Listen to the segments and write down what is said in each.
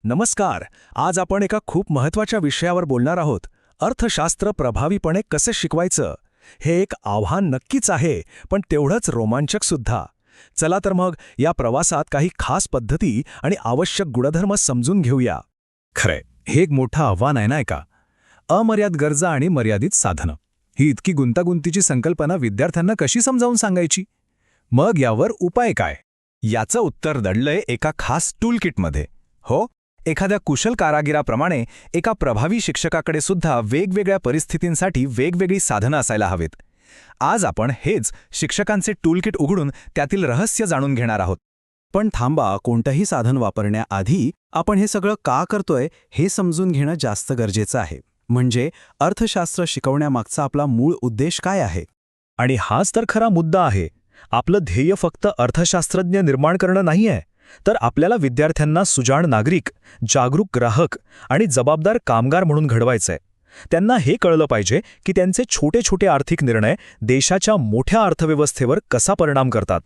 नमस्कार. आज आपण एका खूप महत्त्वाच्या विषयावर बोलणार आहोत. अर्थशास्त्र प्रभावीपणे कसे शिकवायचं. हे एक आव्हान नक्कीच आहे, पण तेवढंच रोमांचक सुद्धा. चला तर मग या प्रवासात काही खास पद्धती आणि आवश्यक गुणधर्म समजून घेऊया. खरंय, हे एक मोठं आव्हान आहे ना का? अमर्याद गरजा आणि मर्यादित साधनं. ही इतकी गुंतागुंतीची संकल्पना विद्यार्थ्यांना कशी समजावून सांगायची? मग यावर उपाय काय? याचं उत्तर दडलंय एका खास टूलकिटमध्ये. हो, एखाद्या कुशल कारागिराप्रमाणे एका प्रभावी शिक्षकाकडे सुद्धा वेगवेगळ्या परिस्थितींसाठी वेगवेगळी साधनं असायला हवीत. आज आपण हेच शिक्षकांचे टूलकिट उघडून त्यातील रहस्य जाणून घेणार आहोत. पण थांबा, कोणतंही साधन वापरण्याआधी आपण हे सगळं का करतोय हे समजून घेणं जास्त गरजेचं आहे. म्हणजे अर्थशास्त्र शिकवण्यामागचा आपला मूळ उद्देश काय आहे. आणि हाच तर खरा मुद्दा आहे. आपलं ध्येय फक्त अर्थशास्त्रज्ञ निर्माण करणं नाहीये, तर आपल्याला विद्यार्थ्यांना सुजाण नागरिक, जागरूक ग्राहक आणि जबाबदार कामगार म्हणून घडवायचंय. त्यांना हे कळलं पाहिजे की त्यांचे छोटे छोटे आर्थिक निर्णय देशाच्या मोठ्या अर्थव्यवस्थेवर कसा परिणाम करतात.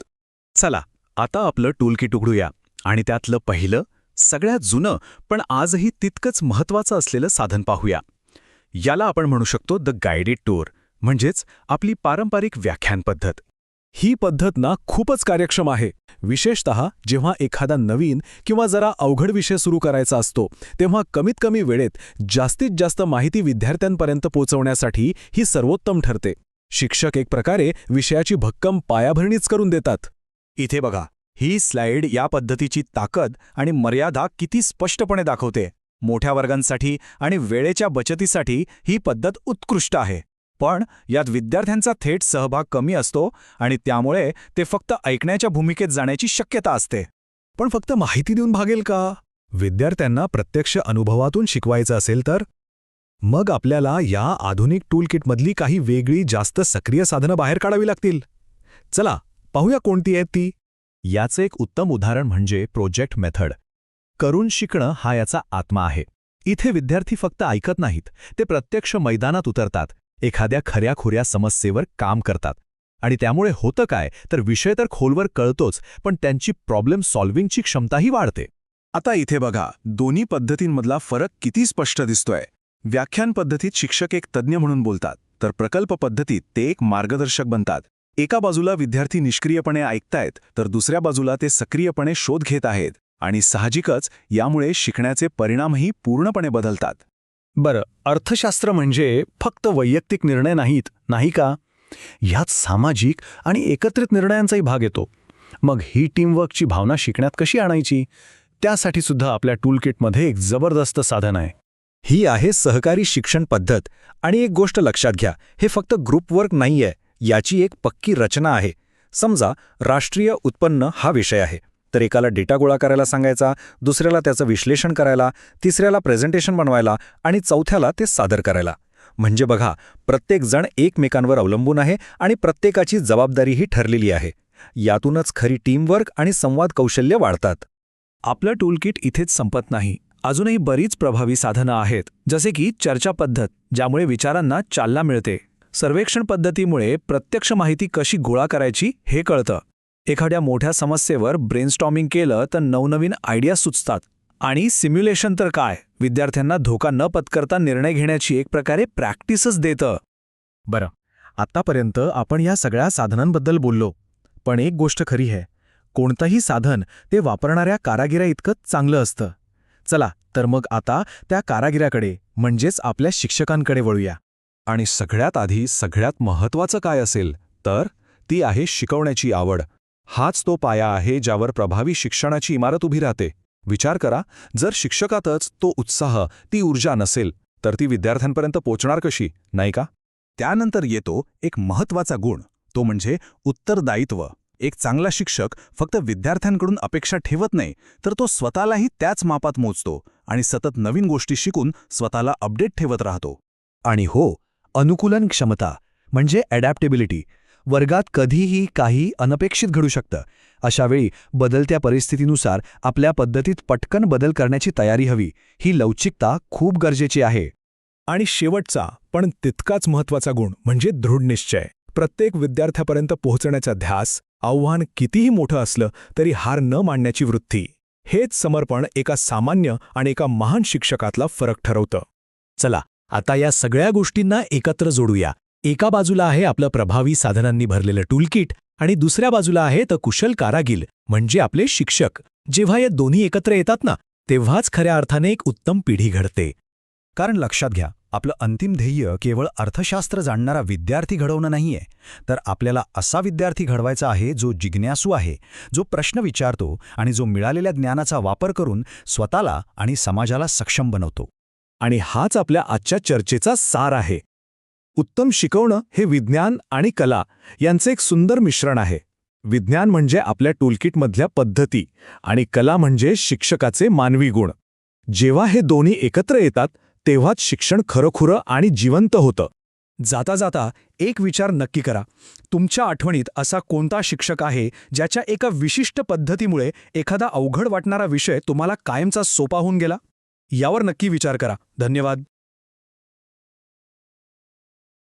चला, आता आपलं टूलकिट उघडूया आणि त्यातलं पहिलं, सगळ्यात जुनं पण आजही तितकंच महत्त्वाचं असलेलं साधन पाहूया. याला आपण म्हणू शकतो द गाइडेड टूर, म्हणजेच आपली पारंपरिक व्याख्यान पद्धत. ही पद्धत ना खूपच कार्यक्षम आहे. विशेषतः जेव्हा एखादा नवीन किंवा जरा अवघड विषय सुरू करायचा असतो, तेव्हा कमीत कमी वेळेत जास्तीत जास्त माहिती विद्यार्थ्यांपर्यंत पोहोचवण्यासाठी ही सर्वोत्तम ठरते. शिक्षक एक प्रकारे विषयाची भक्कम पायाभरणीच करून देतात. इथे बघा, ही स्लाइड या पद्धतीची ताकद आणि मर्यादा किती स्पष्टपणे दाखवते. मोठ्या वर्गांसाठी आणि वेळेच्या बचतीसाठी ही पद्धत उत्कृष्ट आहे. पण यात विद्यार्थ्यांचा थेट सहभाग कमी असतो आणि त्यामुळे ते फक्त ऐकण्याच्या भूमिकेत जाण्याची शक्यता असते. पण फक्त माहिती देऊन भागेल का? विद्यार्थ्यांना प्रत्यक्ष अनुभवातून शिकवायचं असेल तर? मग आपल्याला या आधुनिक टूलकिटमधली काही वेगळी जास्त सक्रिय साधनं बाहेर काढावी लागतील. चला पाहूया कोणती आहेत ती. याचं एक उत्तम उदाहरण म्हणजे प्रोजेक्ट मेथड. करून शिकणं हा याचा आत्मा आहे. इथे विद्यार्थी फक्त ऐकत नाहीत, ते प्रत्यक्ष मैदानात उतरतात, एखाद्या खऱ्याखुऱ्या समस्येवर काम करतात. आणि त्यामुळे होतं काय, तर विषय तर खोलवर कळतोच, पण त्यांची प्रॉब्लेम सॉल्व्हिंगची क्षमताही वाढते. आता इथे बघा, दोन्ही पद्धतींमधला फरक किती स्पष्ट दिसतोय. व्याख्यान पद्धतीत शिक्षक एक तज्ज्ञ म्हणून बोलतात, तर प्रकल्प पद्धतीत ते एक मार्गदर्शक बनतात. एका बाजूला विद्यार्थी निष्क्रियपणे ऐकतायत, तर दुसऱ्या बाजूला ते सक्रियपणे शोध घेत आहेत. आणि साहजिकच यामुळे शिकण्याचे परिणामही पूर्णपणे बदलतात. बरं, अर्थशास्त्र म्हणजे फक्त वैयक्तिक निर्णय नाहीत, नाही का? ह्यात सामाजिक आणि एकत्रित निर्णयांचाही भाग येतो. मग ही टीमवर्कची भावना शिकण्यात कशी आणायची, त्यासाठी सुद्धा आपल्या टूलकिटमध्ये एक जबरदस्त साधन आहे. ही आहे सहकारी शिक्षण पद्धत. आणि एक गोष्ट लक्षात घ्या, हे फक्त ग्रुपवर्क नाहीये, याची एक पक्की रचना आहे. समजा राष्ट्रीय उत्पन्न हा विषय आहे, तर एकाला डेटा गोळा करायला सांगायचा, दुसऱ्याला त्याचं विश्लेषण करायला, तिसऱ्याला प्रेझेंटेशन बनवायला आणि चौथ्याला ते सादर करायला. म्हणजे बघा, प्रत्येक जण एकमेकांवर अवलंबून आहे आणि प्रत्येकाची जबाबदारीही ठरलेली आहे. यातूनच खरी टीमवर्क आणि संवाद कौशल्य वाढतात. आपलं टूलकिट इथेच संपत नाही. अजूनही बरीच प्रभावी साधनं आहेत, जसे की चर्चा पद्धत, ज्यामुळे विचारांना चालना मिळते. सर्वेक्षण पद्धतीमुळे प्रत्यक्ष माहिती कशी गोळा करायची हे कळतं. एखाद्या मोठ्या समस्येवर ब्रेनस्टॉर्मिंग केलं तर नवनवीन आयडिया सुचतात. आणि सिम्युलेशन तर काय, विद्यार्थ्यांना धोका न पत्करता निर्णय घेण्याची एक प्रकारे प्रॅक्टिसच देतं. बरं, आतापर्यंत आपण या सगळ्या साधनांबद्दल बोललो, पण एक गोष्ट खरी आहे, कोणतंही साधन ते वापरणाऱ्या कारागिराइतकंच चांगलं असतं. चला तर मग आता त्या कारागिराकडे म्हणजेच आपल्या शिक्षकांकडे वळूया. आणि सगळ्यात आधी सगळ्यात महत्त्वाचं काय असेल, तर ती आहे शिकवण्याची आवड. हाच तो पाया आहे ज्यावर प्रभावी शिक्षणाची इमारत उभी राहते. विचार करा, जर शिक्षकातच तो उत्साह, ती ऊर्जा नसेल, तर ती विद्यार्थ्यांपर्यंत पोचणार कशी, नाही का? त्यानंतर येतो एक महत्त्वाचा गुण, तो म्हणजे उत्तरदायित्व. एक चांगला शिक्षक फक्त विद्यार्थ्यांकडून अपेक्षा ठेवत नाही, तर तो स्वतःलाही त्याच मापात मोजतो आणि सतत नवीन गोष्टी शिकून स्वतःला अपडेट ठेवत राहतो. आणि हो, अनुकूलन क्षमता म्हणजे ॲडॅप्टेबिलिटी. वर्गात कधीही काही अनपेक्षित घडू शकतं. अशावेळी बदलत्या परिस्थितीनुसार आपल्या पद्धतीत पटकन बदल करण्याची तयारी हवी. ही लवचिकता खूप गरजेची आहे. आणि शेवटचा पण तितकाच महत्त्वाचा गुण म्हणजे दृढनिश्चय. प्रत्येक विद्यार्थ्यापर्यंत पोहोचण्याचा ध्यास, आव्हान कितीही मोठं असलं तरी हार न मानण्याची वृत्ती. हेच समर्पण एका सामान्य आणि एका महान शिक्षकातला फरक ठरवतं. चला आता या सगळ्या गोष्टींना एकत्र जोडूया. एका बाजूला आहे आपलं प्रभावी साधनांनी भरलेलं टूलकिट आणि दुसऱ्या बाजूला आहेत कुशल कारागीर म्हणजे आपले शिक्षक. जेव्हा या दोन्ही एकत्र येतात ना, तेव्हाच खऱ्या अर्थाने एक उत्तम पिढी घडते. कारण लक्षात घ्या, आपलं अंतिम ध्येय केवळ अर्थशास्त्र जाणणारा विद्यार्थी घडवणं नाहीये, तर आपल्याला असा विद्यार्थी घडवायचा आहे जो जिज्ञासू आहे, जो प्रश्न विचारतो आणि जो मिळालेल्या ज्ञानाचा वापर करून स्वतःला आणि समाजाला सक्षम बनवतो. आणि हाच आपल्या आजच्या चर्चेचा सार आहे. उत्तम शिकवणं हे विज्ञान आणि कला यांचे एक सुंदर मिश्रण आहे. विज्ञान म्हणजे आपल्या टूलकिटमधल्या पद्धती आणि कला म्हणजे शिक्षकाचे मानवी गुण. जेव्हा हे दोन्ही एकत्र येतात तेव्हाच शिक्षण खरंखुरं आणि जिवंत होतं. जाता जाता एक विचार नक्की करा. तुमच्या आठवणीत असा कोणता शिक्षक आहे ज्याच्या एका विशिष्ट पद्धतीमुळे एखादा अवघड वाटणारा विषय तुम्हाला कायमचा सोपा होऊन गेला? यावर नक्की विचार करा. धन्यवाद.